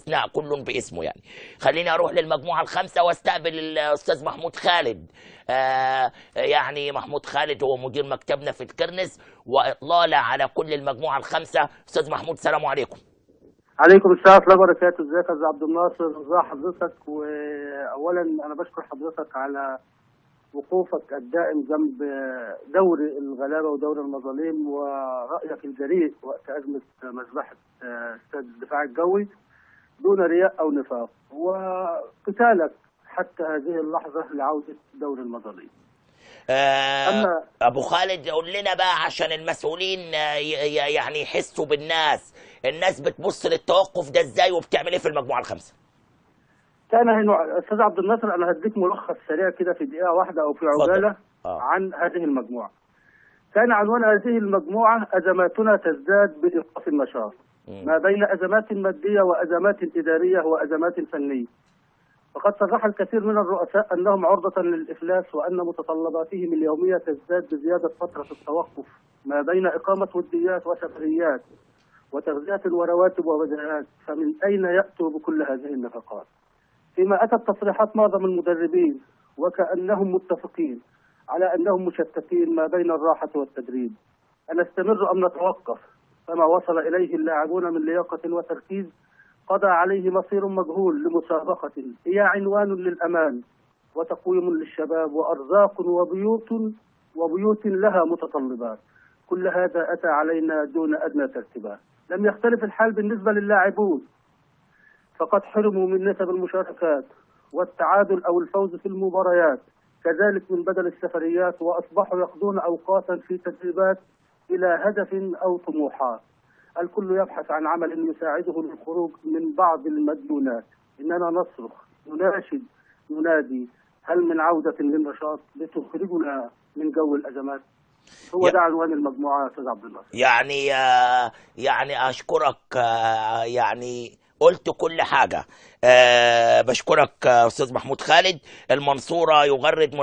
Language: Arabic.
باستثناء، كل باسمه يعني. خليني اروح للمجموعه الخامسه واستقبل الاستاذ محمود خالد. يعني محمود خالد هو مدير مكتبنا في الكرنس، واطلاله على كل المجموعه الخامسه. استاذ محمود، السلام عليكم. عليكم السلام ورحمة الله وبركاته. ازيك يا استاذ عبد الناصر؟ ازي حضرتك؟ واولا انا بشكر حضرتك على وقوفك الدائم جنب دور الغلابه ودور المظالم، ورأيك الجريء وقت أزمة مذبحة استاد الدفاع الجوي دون رياء أو نفاق، وقتالك حتى هذه اللحظة لعودة دور المظالم. أبو خالد، قول لنا بقى عشان المسؤولين يعني يحسوا بالناس، الناس بتبص للتوقف ده ازاي وبتعمل ايه في المجموعة الخامسة؟ كان استاذ عبد الناصر، انا هديك ملخص سريع كده في دقيقه واحده او في عجاله عن هذه المجموعه. كان عنوان هذه المجموعه ازماتنا تزداد بايقاف النشاط، ما بين ازمات ماديه وازمات اداريه وازمات فنيه. وقد صرح الكثير من الرؤساء انهم عرضه للافلاس، وان متطلباتهم اليوميه تزداد بزياده فتره التوقف ما بين اقامه وديات وسفريات وتغذيه ورواتب وبدلات. فمن اين ياتوا بكل هذه النفقات؟ فيما أتت تصريحات معظم المدربين وكأنهم متفقين على أنهم مشتتين ما بين الراحة والتدريب. أنستمر أم نتوقف؟ فما وصل إليه اللاعبون من لياقة وتركيز قضى عليه مصير مجهول لمسابقة هي عنوان للأمان وتقويم للشباب وأرزاق وبيوت لها متطلبات. كل هذا أتى علينا دون أدنى ترتيبات. لم يختلف الحال بالنسبة للاعبون، فقد حرموا من نسب المشاركات والتعادل أو الفوز في المباريات، كذلك من بدل السفريات، وأصبحوا يقضون أوقاتا في تدريبات إلى هدف أو طموحات. الكل يبحث عن عمل يساعده للخروج من بعض المديونات. إننا نصرخ، نناشد، ننادي: هل من عودة للنشاط لتخرجنا من جو الأزمات؟ هو ده عنوان المجموعة يا أستاذ عبد الناصر. يعني أشكرك، يعني قلت كل حاجة. بشكرك أستاذ محمود خالد. المنصورة يغرد